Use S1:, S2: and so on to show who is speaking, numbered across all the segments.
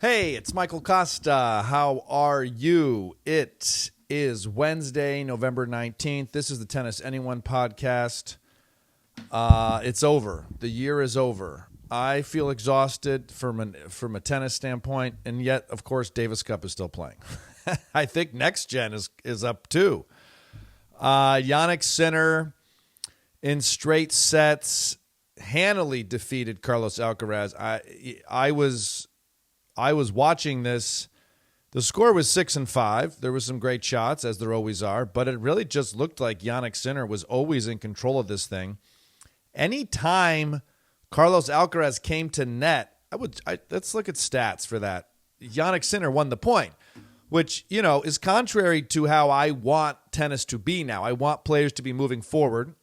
S1: Hey, it's Michael Kosta. How are you? It is Wednesday, November 19th. This is the Tennis Anyone podcast. It's over. The year is over. I feel exhausted from a tennis standpoint, and yet, of course, Davis Cup is still playing. I think Next Gen is up too. Jannik Sinner in straight sets handily defeated Carlos Alcaraz. I was watching this. The score was 6-5. There were some great shots, as there always are, but it really just looked like Jannik Sinner was always in control of this thing. Anytime Carlos Alcaraz came to net, let's look at stats for that. Jannik Sinner won the point, which, is contrary to how I want tennis to be now. I want players to be moving forward.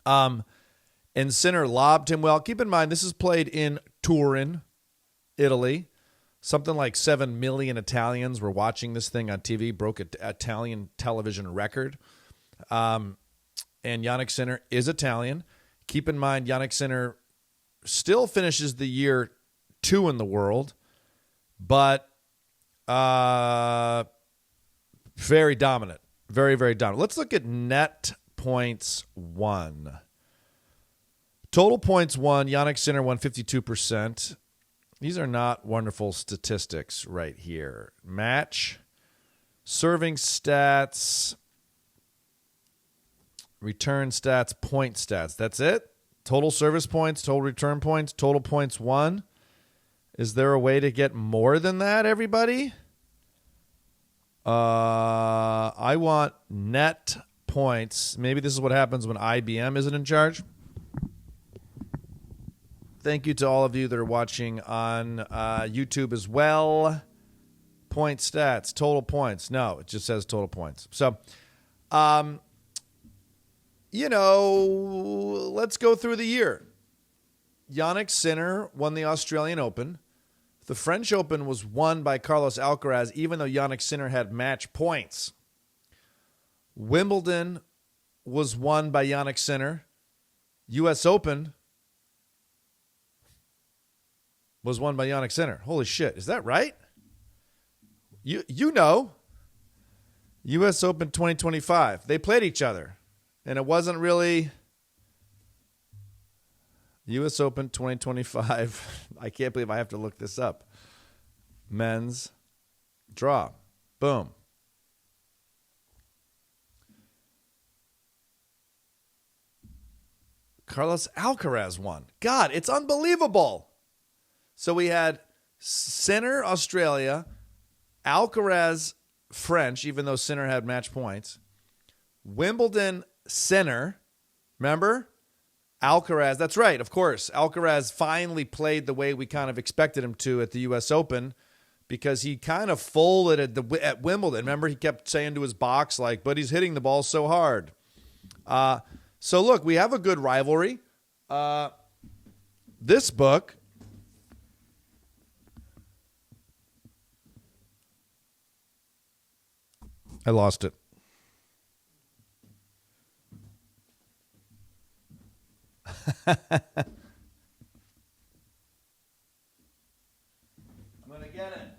S1: And Sinner lobbed him well. Keep in mind, this is played in Turin, Italy. Something like 7 million Italians were watching this thing on TV, broke an Italian television record. And Jannik Sinner is Italian. Keep in mind, Jannik Sinner still finishes the year 2 in the world, but very dominant. Very, very dominant. Let's look at net points won. Total points won, Jannik Sinner won 52%. These are not wonderful statistics right here. Match, serving stats, return stats, point stats. That's it? Total service points, total return points, total points won. Is there a way to get more than that, everybody? I want net points. Maybe this is what happens when IBM isn't in charge. Thank you to all of you that are watching on YouTube as well. Point stats, total points. No, it just says total points. So, let's go through the year. Jannik Sinner won the Australian Open. The French Open was won by Carlos Alcaraz, even though Jannik Sinner had match points. Wimbledon was won by Jannik Sinner. U.S. Open was won by Jannik Sinner. Holy shit, is that right? You know. U.S. Open 2025. They played each other, and it wasn't really U.S. Open 2025. I can't believe I have to look this up. Men's draw. Boom. Carlos Alcaraz won. God, it's unbelievable. So we had Sinner, Australia, Alcaraz, French, even though Sinner had match points. Wimbledon, Sinner. Remember? Alcaraz, that's right, of course. Alcaraz finally played the way we kind of expected him to at the U.S. Open because he kind of folded at Wimbledon. Remember, he kept saying to his box, but he's hitting the ball so hard. So, look, we have a good rivalry. This book... I lost it. I'm going to get it.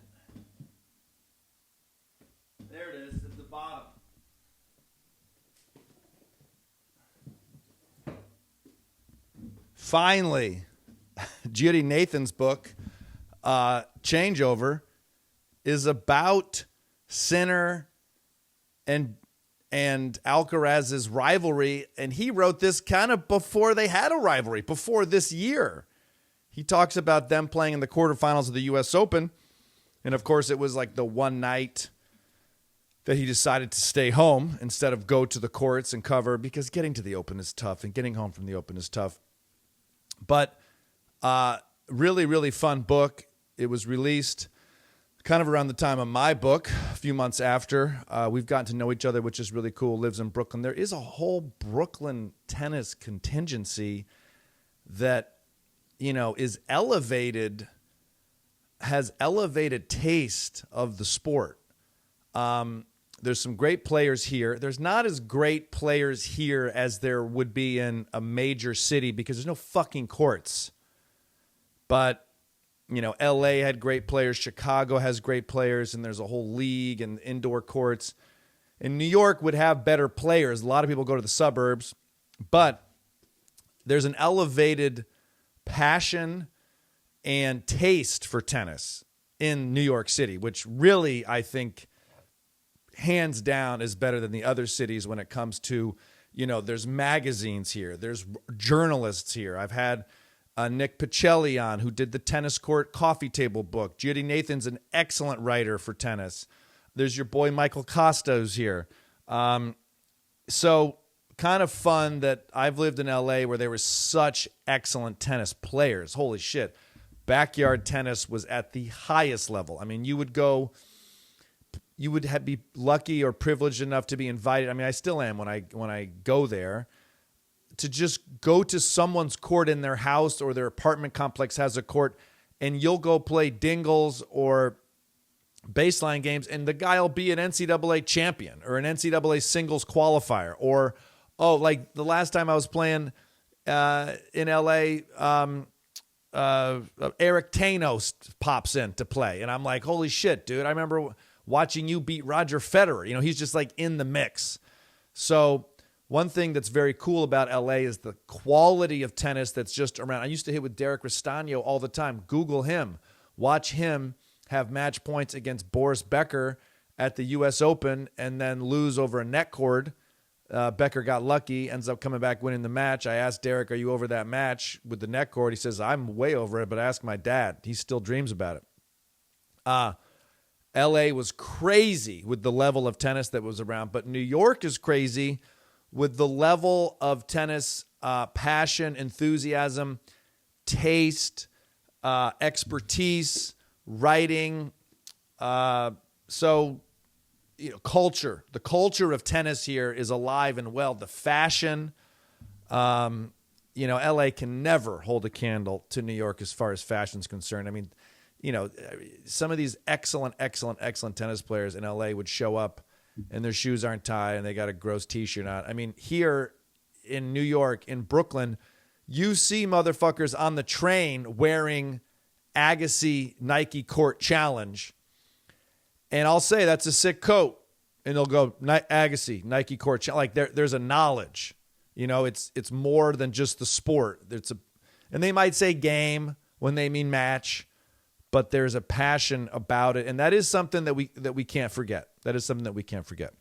S1: There it is at the bottom. Finally, Judy Nathan's book, Changeover, is about Sinner and Alcaraz's rivalry, and he wrote this kind of before they had a rivalry, before this year. He talks about them playing in the quarterfinals of the U.S. Open, and of course it was like the one night that he decided to stay home instead of go to the courts and cover, because getting to the Open is tough and getting home from the Open is tough. But really, really fun book. It was released kind of around the time of my book, a few months after. We've gotten to know each other, which is really cool. Lives in Brooklyn. There is a whole Brooklyn tennis contingency that, is elevated, has elevated taste of the sport. There's some great players here. There's not as great players here as there would be in a major city because there's no fucking courts. But LA had great players. Chicago has great players, and there's a whole league and indoor courts. And New York would have better players. A lot of people go to the suburbs, but there's an elevated passion and taste for tennis in New York City, which really, I think, hands down is better than the other cities when it comes to, there's magazines here. There's journalists here. I've had Nick Pacelli on, who did the Tennis Court Coffee Table book. Judy Nathan's an excellent writer for tennis. There's your boy Michael Kosta who's here. So kind of fun that I've lived in LA where there were such excellent tennis players. Holy shit. Backyard tennis was at the highest level. I mean, you would be lucky or privileged enough to be invited. I mean, I still am when I go there, to just go to someone's court in their house or their apartment complex has a court, and you'll go play dingles or baseline games, and the guy will be an NCAA champion or an NCAA singles qualifier. Or, like the last time I was playing in LA, Eric Tanos pops in to play, and I'm like, holy shit, dude, I remember watching you beat Roger Federer. He's just like in the mix. So one thing that's very cool about LA is the quality of tennis that's just around. I used to hit with Derek Restagno all the time. Google him. Watch him have match points against Boris Becker at the U.S. Open and then lose over a net cord. Becker got lucky, ends up coming back winning the match. I asked Derek, are you over that match with the net cord? He says, I'm way over it, but ask my dad. He still dreams about it. L.A. was crazy with the level of tennis that was around, but New York is crazy with the level of tennis, passion, enthusiasm, taste, expertise, writing. Culture. The culture of tennis here is alive and well. The fashion, LA can never hold a candle to New York as far as fashion's concerned. I mean, some of these excellent tennis players in LA would show up and their shoes aren't tied and they got a gross t-shirt on. I mean, here in New York, in Brooklyn, you see motherfuckers on the train wearing Agassi Nike Court Challenge. And I'll say that's a sick coat. And they'll go, Agassi, Nike Court Challenge. Like there's a knowledge. It's more than just the sport. And they might say game when they mean match, but there's a passion about it. And that is something that we can't forget. That is something that we can't forget.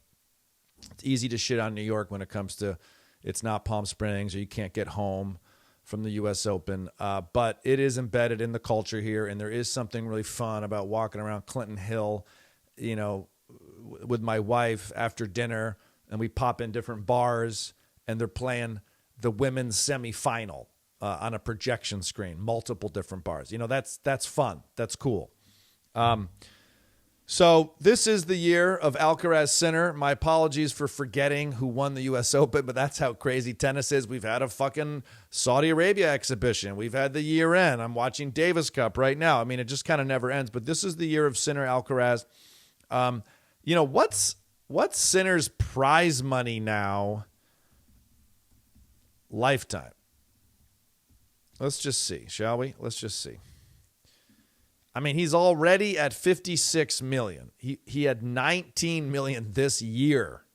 S1: It's easy to shit on New York when it comes to it's not Palm Springs or you can't get home from the U.S. Open. But it is embedded in the culture here, and there is something really fun about walking around Clinton Hill, with my wife after dinner, and we pop in different bars, and they're playing the women's semifinal on a projection screen, multiple different bars. That's fun. That's cool. So this is the year of Alcaraz Sinner. My apologies for forgetting who won the U.S. Open, but that's how crazy tennis is. We've had a fucking Saudi Arabia exhibition. We've had the year end. I'm watching Davis Cup right now. I mean, it just kind of never ends, but this is the year of Sinner Alcaraz. What's Sinner's prize money now? Lifetime. Let's just see, shall we? Let's just see. I mean, he's already at 56 million. He had 19 million this year.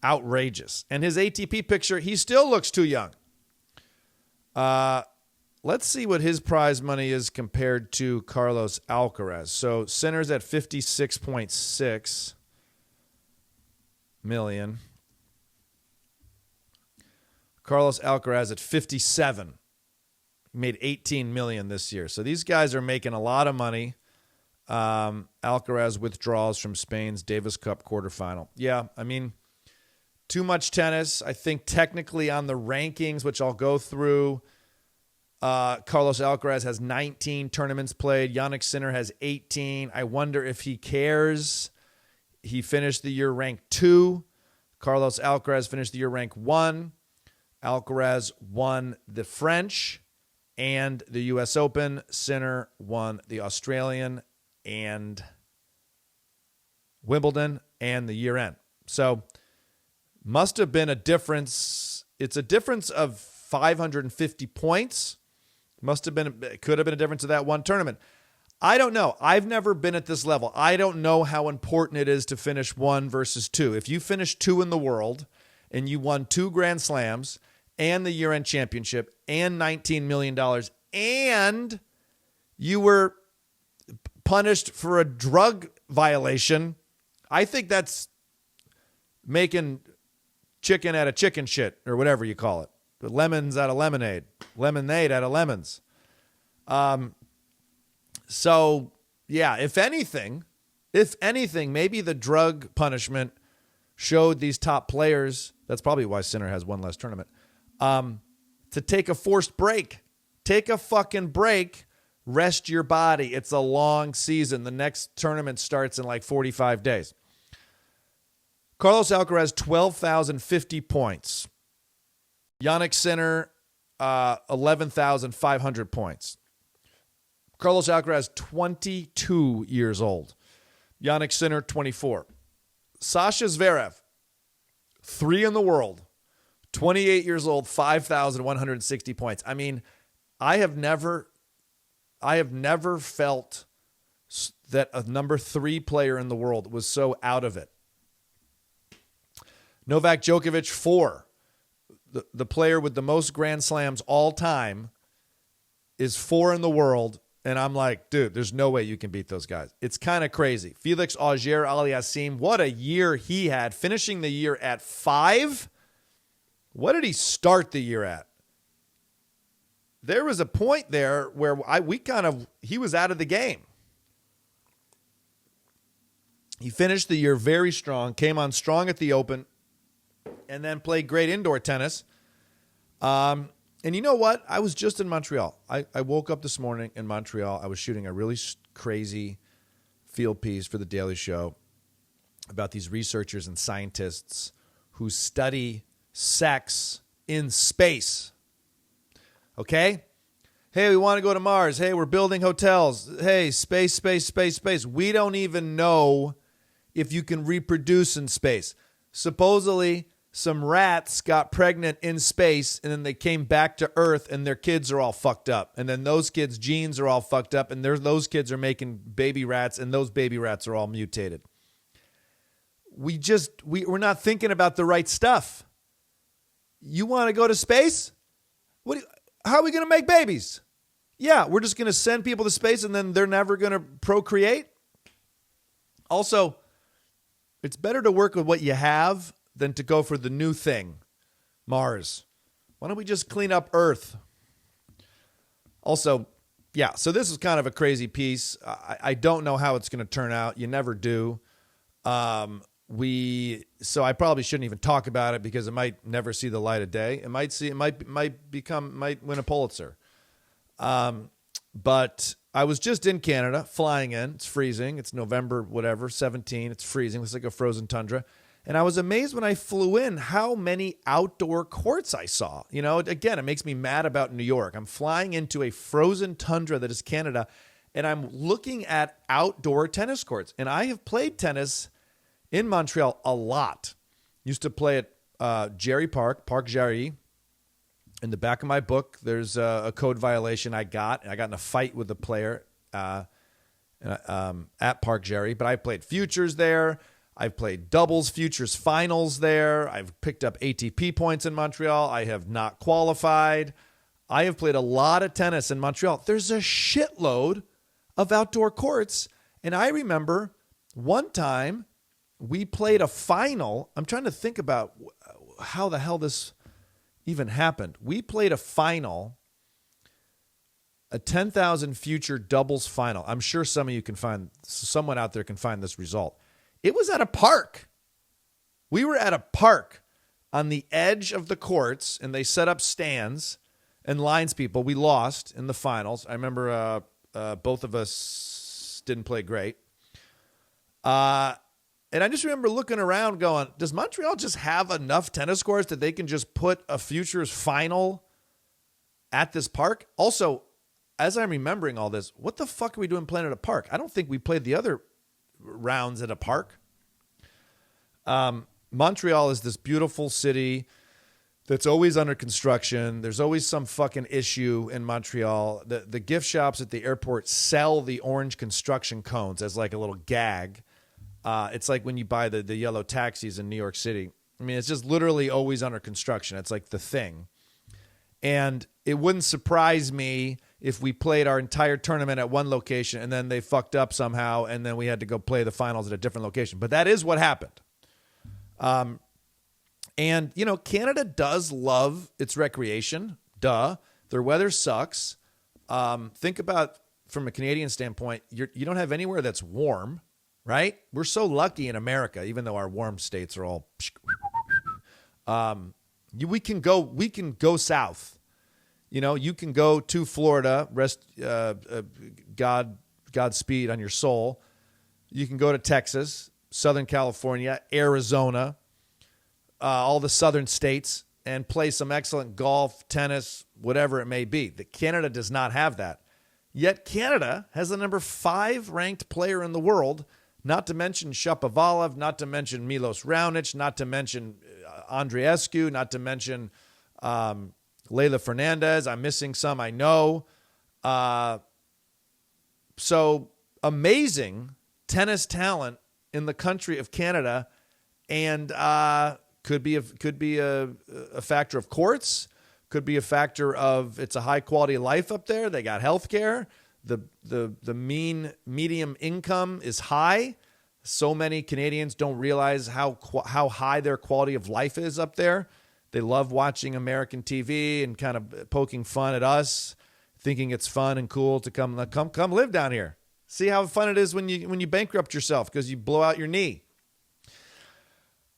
S1: Outrageous. And his ATP picture, he still looks too young. Let's see what his prize money is compared to Carlos Alcaraz. So Sinner's at 56.6 million. Carlos Alcaraz at 57. Made 18 million this year. So these guys are making a lot of money. Alcaraz withdraws from Spain's Davis Cup quarterfinal. Yeah, I mean, too much tennis. I think technically on the rankings, which I'll go through, Carlos Alcaraz has 19 tournaments played. Jannik Sinner has 18. I wonder if he cares. He finished the year ranked 2. Carlos Alcaraz finished the year ranked 1. Alcaraz won the French and the U.S. Open. Sinner won the Australian and Wimbledon and the year end. So must have been a difference. It's a difference of 550 points. Could have been a difference of that one tournament. I don't know. I've never been at this level. I don't know how important it is to finish 1 versus 2. If you finish 2 in the world and you won 2 Grand Slams and the year-end championship and $19 million and you were punished for a drug violation, I think that's making chicken out of chicken shit or whatever you call it. Lemons out of lemonade. Lemonade out of lemons. So, yeah, if anything, maybe the drug punishment showed these top players, that's probably why Sinner has one less tournament, to take a forced break. Take a fucking break. Rest your body. It's a long season. The next tournament starts in like 45 days. Carlos Alcaraz, 12,050 points. Jannik Sinner, 11,500 points. Carlos Alcaraz, 22 years old. Jannik Sinner, 24. Sasha Zverev, 3 in the world, 28 years old, 5,160 points. I mean, I have never felt that a number 3 player in the world was so out of it. Novak Djokovic, 4. The player with the most Grand Slams all time is 4 in the world. And I'm like, dude, there's no way you can beat those guys. It's kind of crazy. Felix Auger-Aliassime, what a year he had, finishing the year at 5. What did he start the year at? There was a point there where he was out of the game. He finished the year very strong, came on strong at the Open, and then played great indoor tennis. And you know what? I was just in Montreal. I woke up this morning in Montreal. I was shooting a really crazy field piece for The Daily Show about these researchers and scientists who study sex in space. Okay? Hey, we want to go to Mars. Hey, we're building hotels. Hey, space, space, space, space. We don't even know if you can reproduce in space. Supposedly, some rats got pregnant in space, and then they came back to Earth, and their kids are all fucked up. And then those kids' genes are all fucked up, and those kids are making baby rats, and those baby rats are all mutated. We're not thinking about the right stuff. You want to go to space? How are we going to make babies? Yeah, we're just going to send people to space, and then they're never going to procreate? Also, it's better to work with what you have than to go for the new thing, Mars. Why don't we just clean up Earth? Also, yeah, so this is kind of a crazy piece. I don't know how it's going to turn out. You never do. So I probably shouldn't even talk about it because it might never see the light of day. It might win a Pulitzer. But I was just in Canada, flying in. It's freezing. It's November, 17. It's freezing. It's like a frozen tundra. And I was amazed when I flew in how many outdoor courts I saw. You know, again, it makes me mad about New York. I'm flying into a frozen tundra that is Canada, and I'm looking at outdoor tennis courts. And I have played tennis in Montreal a lot. Used to play at Jerry Park, Parc Jarry. In the back of my book, there's a code violation I got. I got in a fight with the player at Parc Jarry, but I played futures there. I've played doubles, futures, finals there. I've picked up ATP points in Montreal. I have not qualified. I have played a lot of tennis in Montreal. There's a shitload of outdoor courts. And I remember one time we played a final. I'm trying to think about how the hell this even happened. We played a final, a 10,000 future doubles final. I'm sure someone out there can find this result. It was at a park. We were at a park on the edge of the courts, and they set up stands and lines people. We lost in the finals. I remember both of us didn't play great. And I just remember looking around going, does Montreal just have enough tennis courts that they can just put a futures final at this park? Also, as I'm remembering all this, what the fuck are we doing playing at a park? I don't think we played the other rounds at a park. Montreal is this beautiful city that's always under construction. There's always some fucking issue in Montreal. The gift shops at the airport sell the orange construction cones as like a little gag. It's like when you buy the yellow taxis in New York City. I mean, it's just literally always under construction. It's like the thing. And it wouldn't surprise me if we played our entire tournament at one location and then they fucked up somehow and then we had to go play the finals at a different location. But that is what happened. And, you know, Canada does love its recreation. Duh. Their weather sucks. Think about, from a Canadian standpoint, you don't have anywhere that's warm, right? We're so lucky in America, even though our warm states are all... we can go south. You know, you can go to Florida, Godspeed on your soul. You can go to Texas, Southern California, Arizona, all the southern states, and play some excellent golf, tennis, whatever it may be. That Canada does not have that. Yet Canada has the number 5 ranked player in the world, not to mention Shapovalov, not to mention Milos Raonic, not to mention Andreescu, not to mention Leila Fernandez. I'm missing some, I know. So amazing tennis talent in the country of Canada, and could be a factor of courts, could be a factor of it's a high quality of life up there. They got health care. The medium income is high. So many Canadians don't realize how high their quality of life is up there. They love watching American TV and kind of poking fun at us, thinking it's fun and cool to come live down here. See how fun it is when you bankrupt yourself because you blow out your knee.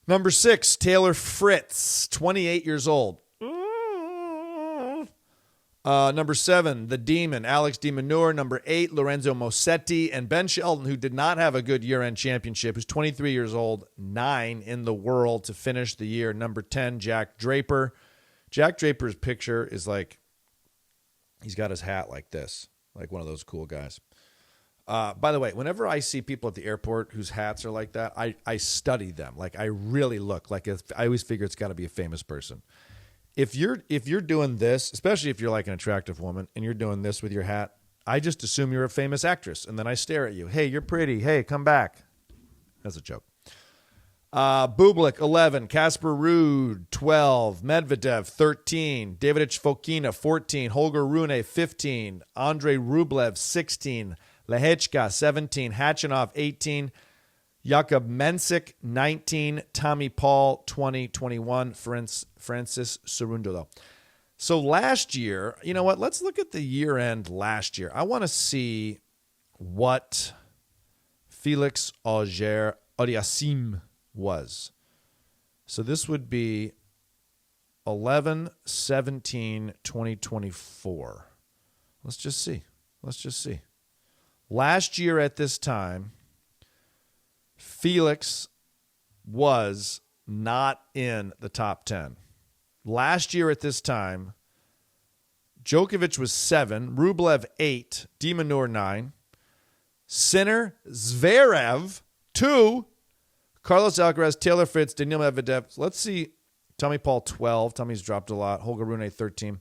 S1: Number 6, Taylor Fritz, 28 years old. Number 7, the Demon, Alex de Minaur. Number 8, Lorenzo Musetti. And Ben Shelton, who did not have a good year-end championship, who's 23 years old, 9 in the world to finish the year. Number 10, Jack Draper. Jack Draper's picture is like, he's got his hat like this, like one of those cool guys. By the way, whenever I see people at the airport whose hats are like that, I study them. Like, I really look. Like, I always figure it's got to be a famous person. If you're doing this, especially if you're like an attractive woman and you're doing this with your hat, I just assume you're a famous actress, and then I stare at you. Hey, you're pretty. Hey, come back. That's a joke. Bublik, 11. Casper Ruud, 12. Medvedev, 13. Davidovich Fokina, 14. Holger Rune, 15. Andrei Rublev, 16. Lehechka, 17. Hachinov, 18. Jakub Mensik, 19. Tommy Paul, 20. 21. Francis Cerundolo. So last year, you know what? Let's look at the year end last year. I want to see what Felix Auger-Aliassime was. So this would be 11/17/2024. Let's just see. Last year at this time, Felix was not in the top 10. Last year at this time, Djokovic was 7, Rublev 8, de Minaur 9, Sinner, Zverev 2, Carlos Alcaraz, Taylor Fritz, Daniil Medvedev. Let's see. Tommy Paul 12. Tommy's dropped a lot. Holger Rune 13.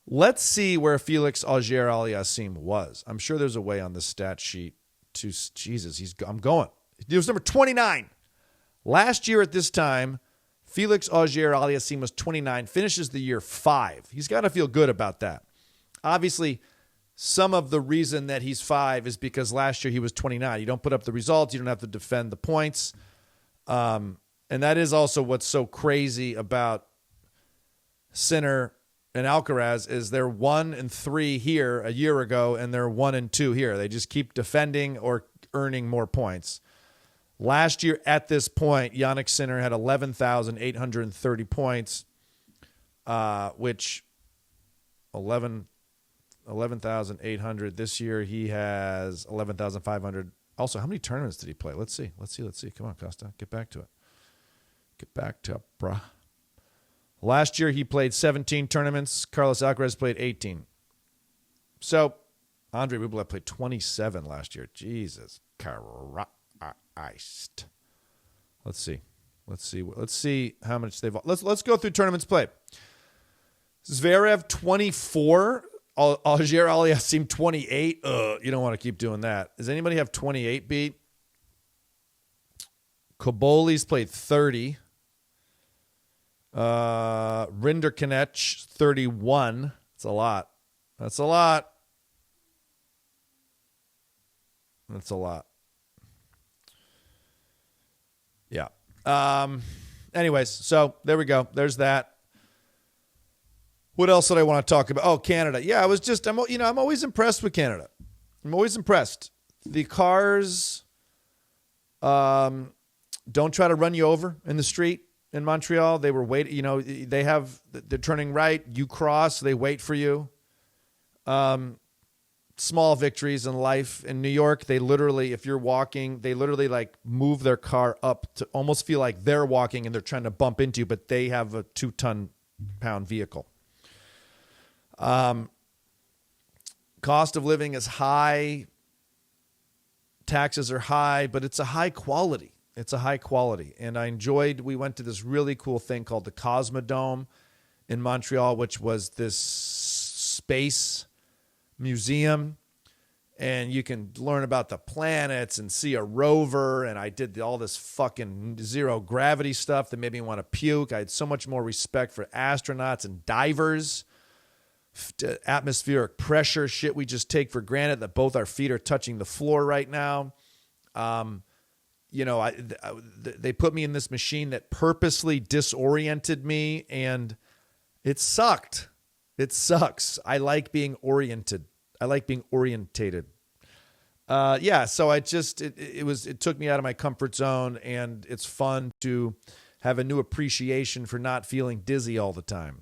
S1: Let's see where Felix Auger-Aliassime was. I'm sure there's a way on the stat sheet to... Jesus, I'm going. He was number 29. Last year at this time, Felix Auger-Aliassime was 29, finishes the year 5. He's got to feel good about that. Obviously, some of the reason that he's 5 is because last year he was 29. You don't put up the results. You don't have to defend the points. And that is also what's so crazy about Sinner and Alcaraz is they're 1-3 here a year ago, and they're 1-2 here. They just keep defending or earning more points. Last year at this point, Jannik Sinner had 11,830 points, which 11,800. This year he has 11,500. Also, how many tournaments did he play? Let's see. Come on, Kosta. Get back to it, bruh. Last year he played 17 tournaments. Carlos Alcaraz played 18. So Andrei Rublev played 27 last year. Jesus Christ. Let's see. Let's see how much they've. Let's go through tournaments played. Zverev 24. Auger Aliassime 28. You don't want to keep doing that. Does anybody have 28 beat? Koboli's played 30. Rinderknech 31. That's a lot. That's a lot. That's a lot. Yeah. Anyways, so there we go. There's that. What else did I want to talk about? Oh, Canada. Yeah, I'm always impressed with Canada. I'm always impressed. The cars don't try to run you over in the street in Montreal. They were waiting, they're turning right. You cross, they wait for you. Small victories in life. In New York, they literally, if you're walking, they literally like move their car up to almost feel like they're walking and they're trying to bump into you, but they have a 2-ton-pound vehicle. Cost of living is high. Taxes are high, but it's a high quality. It's a high quality. And we went to this really cool thing called the Cosmodome in Montreal, which was this space museum. And you can learn about the planets and see a rover. And I did all this fucking zero gravity stuff that made me want to puke. I had so much more respect for astronauts and divers. Atmospheric pressure shit we just take for granted that both our feet are touching the floor right now. They put me in this machine that purposely disoriented me, and it sucked. It sucks. I like being oriented. I like being orientated. So it took me out of my comfort zone, and it's fun to have a new appreciation for not feeling dizzy all the time.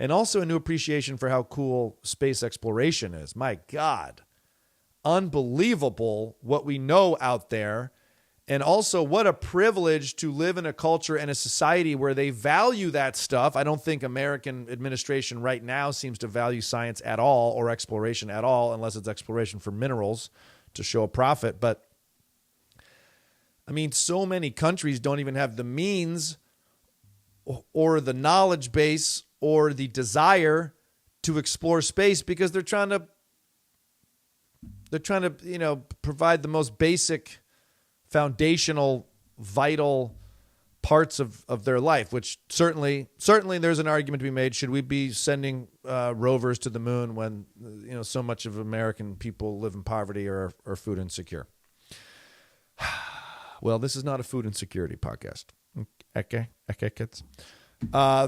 S1: And also a new appreciation for how cool space exploration is. My God. Unbelievable what we know out there. And also what a privilege to live in a culture and a society where they value that stuff. I don't think American administration right now seems to value science at all or exploration at all, unless it's exploration for minerals to show a profit. But I mean, so many countries don't even have the means or the knowledge base or the desire to explore space because they're trying to provide the most basic, foundational, vital parts of their life, which certainly there's an argument to be made. Should we be sending rovers to the moon when so much of American people live in poverty or are food insecure? Well, this is not a food insecurity podcast. Okay, kids.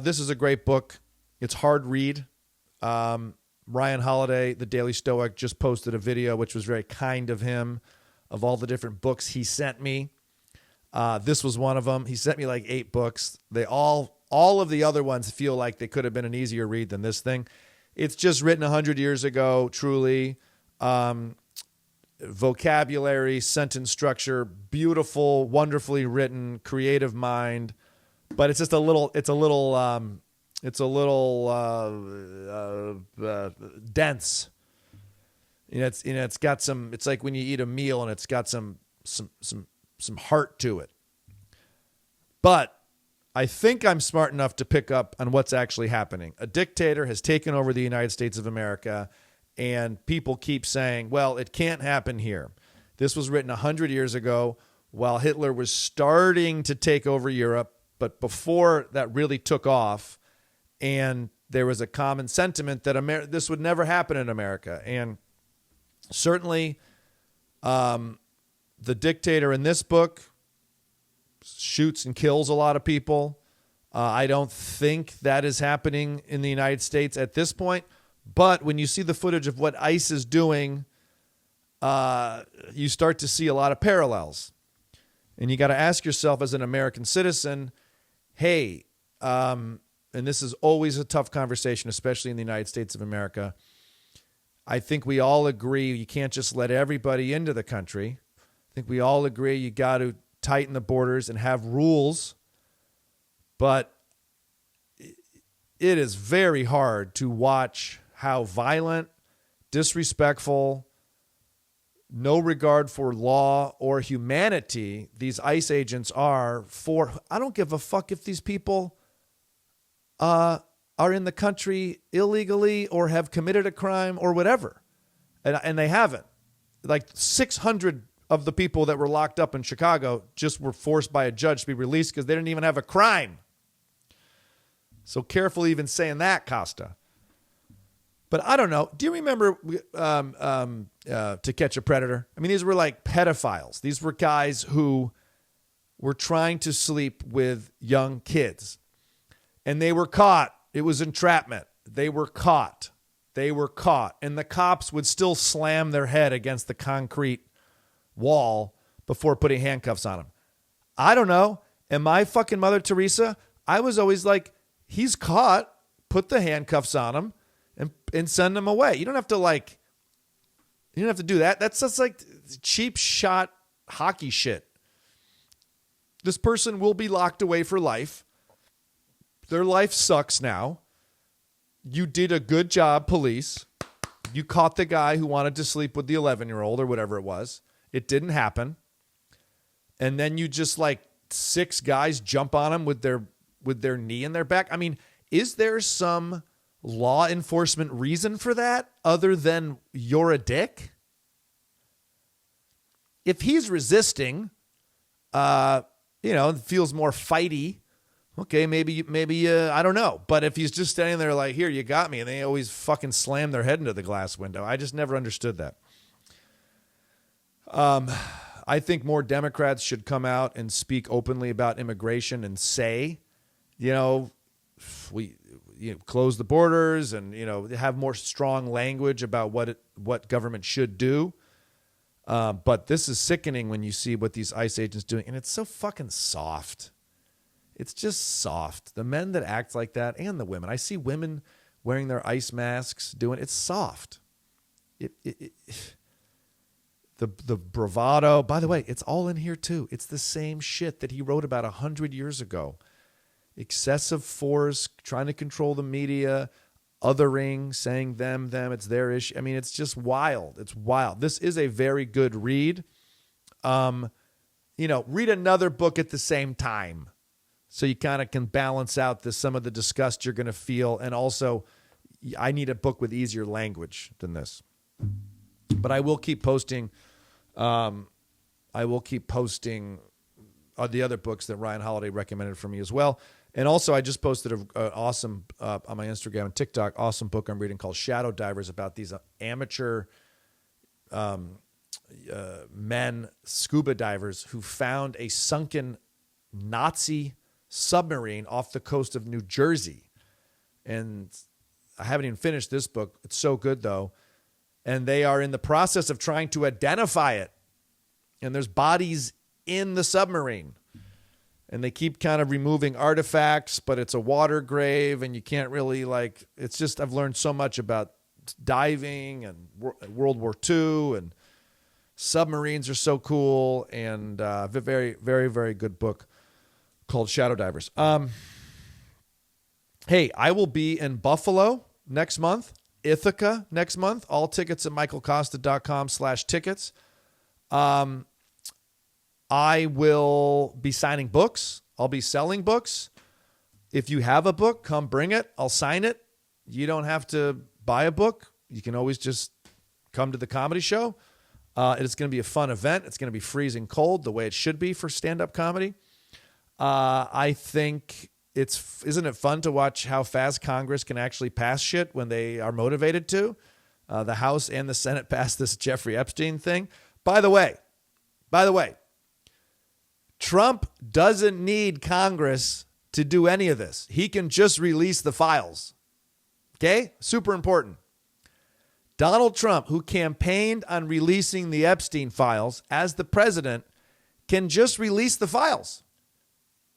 S1: This is a great book. It's hard read. Ryan Holiday, The Daily Stoic, just posted a video, which was very kind of him, of all the different books he sent me. This was one of them. He sent me like 8 books. They all of the other ones feel like they could have been an easier read than this thing. It's just written 100 years ago, truly. Vocabulary, sentence structure, beautiful, wonderfully written, creative mind. But it's just a little dense. It's got some. It's like when you eat a meal and it's got some heart to it. But I think I'm smart enough to pick up on what's actually happening. A dictator has taken over the United States of America, and people keep saying, "Well, it can't happen here." This was written 100 years ago, while Hitler was starting to take over Europe, but before that really took off. And there was a common sentiment that this would never happen in America. And certainly the dictator in this book shoots and kills a lot of people. I don't think that is happening in the United States at this point. But when you see the footage of what ICE is doing, you start to see a lot of parallels. And you got to ask yourself as an American citizen, hey, and this is always a tough conversation, especially in the United States of America. I think we all agree you can't just let everybody into the country. I think we all agree you got to tighten the borders and have rules. But it is very hard to watch how violent, disrespectful, no regard for law or humanity these ICE agents are for. I don't give a fuck if these people are in the country illegally or have committed a crime or whatever. And they haven't. Like 600 of the people that were locked up in Chicago just were forced by a judge to be released because they didn't even have a crime. So careful even saying that, Kosta. But I don't know. Do you remember To Catch a Predator? I mean, these were like pedophiles. These were guys who were trying to sleep with young kids. And they were caught. It was entrapment. They were caught. And the cops would still slam their head against the concrete wall before putting handcuffs on them. I don't know. Am I fucking Mother Teresa? I was always like, he's caught. Put the handcuffs on him. And send them away. You don't have to do that. That's just like cheap shot hockey shit. This person will be locked away for life. Their life sucks now. You did a good job, police. You caught the guy who wanted to sleep with the 11-year-old or whatever it was. It didn't happen. And then you just like 6 guys jump on him with their knee in their back. I mean, is there some law enforcement reason for that other than you're a dick? If he's resisting, feels more fighty. Okay, maybe I don't know. But if he's just standing there like, here, you got me, and they always fucking slam their head into the glass window. I just never understood that. I think more Democrats should come out and speak openly about immigration and say, we close the borders and, have more strong language about what government should do. But this is sickening when you see what these ICE agents doing. And it's so fucking soft. It's just soft. The men that act like that and the women. I see women wearing their ice masks it's soft. The bravado, by the way, it's all in here too. It's the same shit that he wrote about 100 years ago. Excessive force, trying to control the media, othering, saying them, it's their issue. I mean, it's just wild. It's wild. This is a very good read. Read another book at the same time so you kind of can balance out some of the disgust you're going to feel. And also, I need a book with easier language than this. But I will keep posting. The other books that Ryan Holiday recommended for me as well. And also, I just posted an awesome, on my Instagram and TikTok, awesome book I'm reading called Shadow Divers about these amateur men, scuba divers, who found a sunken Nazi submarine off the coast of New Jersey. And I haven't even finished this book. It's so good, though. And they are in the process of trying to identify it. And there's bodies in the submarine. And they keep kind of removing artifacts, but it's a water grave, and you can't really it's just, I've learned so much about diving and World War II, and submarines are so cool, and a very, very, very good book called Shadow Divers. Hey, I will be in Buffalo next month, Ithaca next month. All tickets at michaelcosta.com/tickets. I will be signing books. I'll be selling books. If you have a book, come bring it. I'll sign it. You don't have to buy a book. You can always just come to the comedy show. It's going to be a fun event. It's going to be freezing cold, the way it should be for stand-up comedy. I think isn't it fun to watch how fast Congress can actually pass shit when they are motivated to? The House and the Senate passed this Jeffrey Epstein thing. By the way, Trump doesn't need Congress to do any of this. He can just release the files. Okay? Super important. Donald Trump, who campaigned on releasing the Epstein files as the president, can just release the files.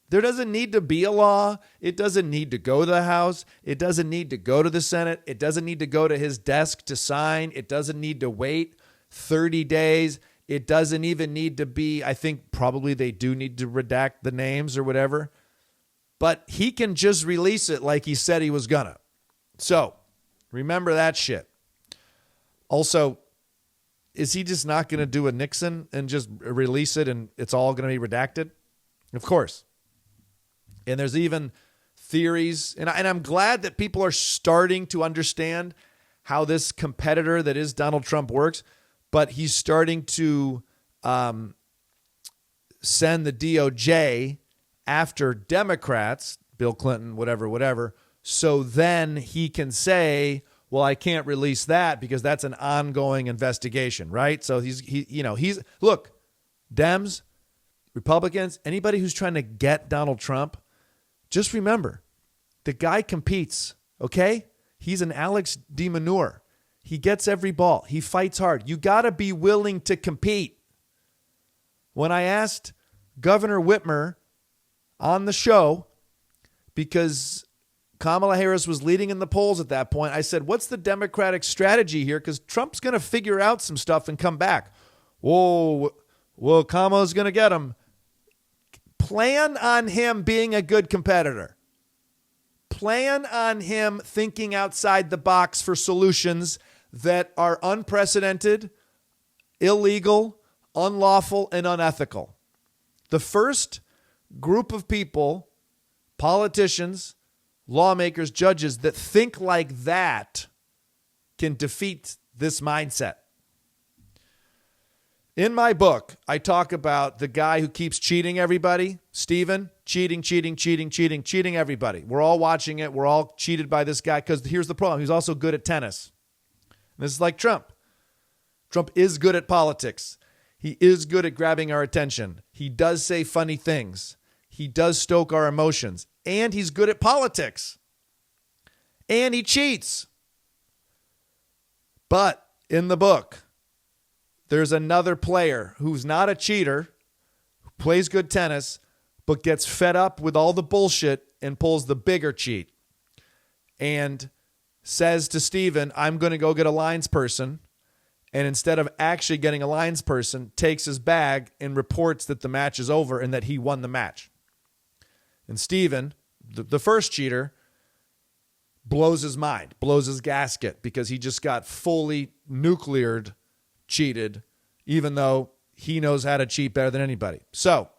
S1: There doesn't need to be a law. It doesn't need to go to the House. It doesn't need to go to the Senate. It doesn't need to go to his desk to sign. It doesn't need to wait 30 days. It doesn't even need to be, I think probably they do need to redact the names or whatever. But he can just release it like he said he was gonna. So remember that shit. Also, is he just not going to do a Nixon and just release it and it's all going to be redacted? Of course. And there's even theories, and I'm glad that people are starting to understand how this competitor that is Donald Trump works, but he's starting to send the DOJ after Democrats, Bill Clinton, whatever, so then he can say, well, I can't release that because that's an ongoing investigation, right? So he's look, Dems, Republicans, anybody who's trying to get Donald Trump, just remember, the guy competes, okay? He's an Alex D. Manure. He gets every ball. He fights hard. You got to be willing to compete. When I asked Governor Whitmer on the show, because Kamala Harris was leading in the polls at that point, I said, what's the Democratic strategy here? Because Trump's going to figure out some stuff and come back. Whoa, well, Kamala's going to get him. Plan on him being a good competitor. Plan on him thinking outside the box for solutions that are unprecedented, illegal, unlawful, and unethical. The first group of people, politicians, lawmakers, judges that think like that can defeat this mindset. In my book, I talk about the guy who keeps cheating everybody, Steven, cheating everybody. We're all watching it. We're all cheated by this guy because here's the problem. He's also good at tennis. And this is like Trump. Trump is good at politics. He is good at grabbing our attention. He does say funny things. He does stoke our emotions. And he's good at politics. And he cheats. But in the book, there's another player who's not a cheater, who plays good tennis, but gets fed up with all the bullshit and pulls the bigger cheat. And says to Steven, I'm going to go get a lines person. And instead of actually getting a lines person, takes his bag and reports that the match is over and that he won the match. And Steven, the first cheater, blows his mind, blows his gasket because he just got fully nucleared, cheated, even though he knows how to cheat better than anybody. So,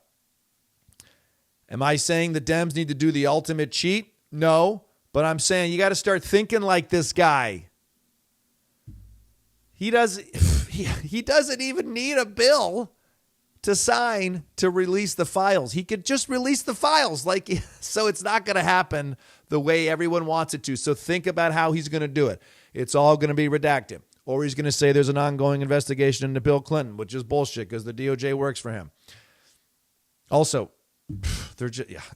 S1: am I saying the Dems need to do the ultimate cheat? No, but I'm saying you got to start thinking like this guy. He doesn't even need a bill to sign to release the files. He could just release the files, so it's not going to happen the way everyone wants it to. So think about how he's going to do it. It's all going to be redacted. Or he's going to say there's an ongoing investigation into Bill Clinton, which is bullshit because the DOJ works for him. Also,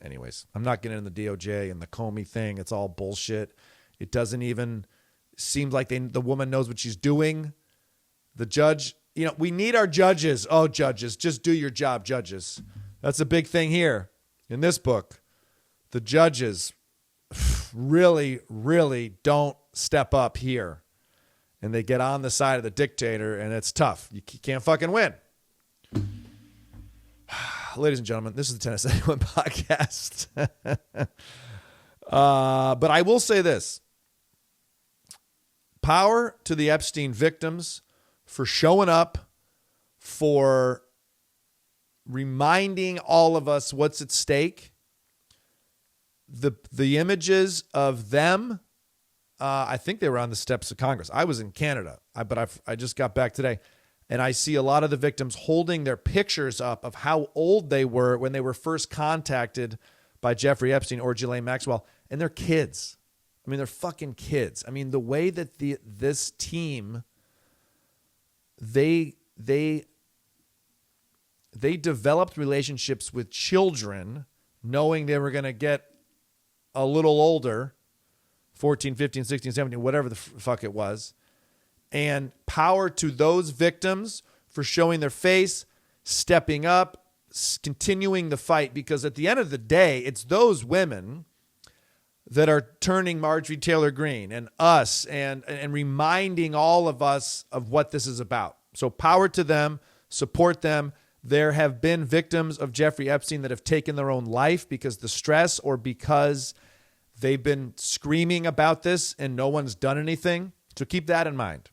S1: anyways, I'm not getting into the DOJ and the Comey thing. It's all bullshit. It doesn't even seem like the woman knows what she's doing. The judge, we need our judges. Oh, judges, just do your job, judges. That's a big thing here in this book. The judges really, really don't step up here. And they get on the side of the dictator, and it's tough. You can't fucking win. Ladies and gentlemen, this is the Tennis Anyone podcast. But I will say this. Power to the Epstein victims for showing up, for reminding all of us what's at stake. The images of them, I think they were on the steps of Congress. I was in Canada, but I just got back today. And I see a lot of the victims holding their pictures up of how old they were when they were first contacted by Jeffrey Epstein or Ghislaine Maxwell. And they're kids. I mean, they're fucking kids. I mean, the way that this team, they developed relationships with children knowing they were going to get a little older, 14, 15, 16, 17, whatever the fuck it was. And power to those victims for showing their face, stepping up, continuing the fight. Because at the end of the day, it's those women that are turning Marjorie Taylor Greene and us and reminding all of us of what this is about. So power to them, support them. There have been victims of Jeffrey Epstein that have taken their own life because the stress or because they've been screaming about this and no one's done anything. So keep that in mind.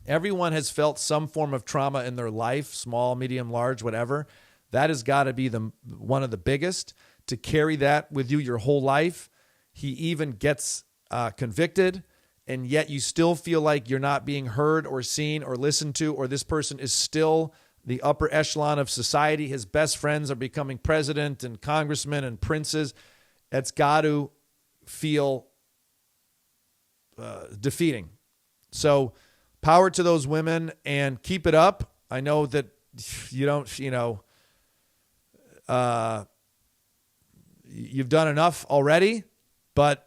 S1: Everyone has felt some form of trauma in their life, small, medium, large, whatever. That has got to be one of the biggest. To carry that with you your whole life. He even gets convicted, and yet you still feel like you're not being heard or seen or listened to, or this person is still the upper echelon of society. His best friends are becoming president and congressmen and princes. It's got to feel defeating. So power to those women and keep it up. I know that you don't, you've done enough already, but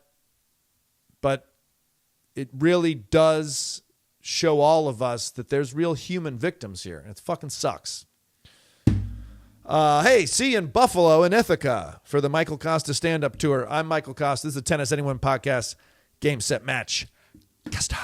S1: it really does show all of us that there's real human victims here. And it fucking sucks. Hey, see you in Buffalo in Ithaca for the Michael Kosta stand-up tour. I'm Michael Kosta. This is the Tennis Anyone podcast. Game, set, match. Kosta.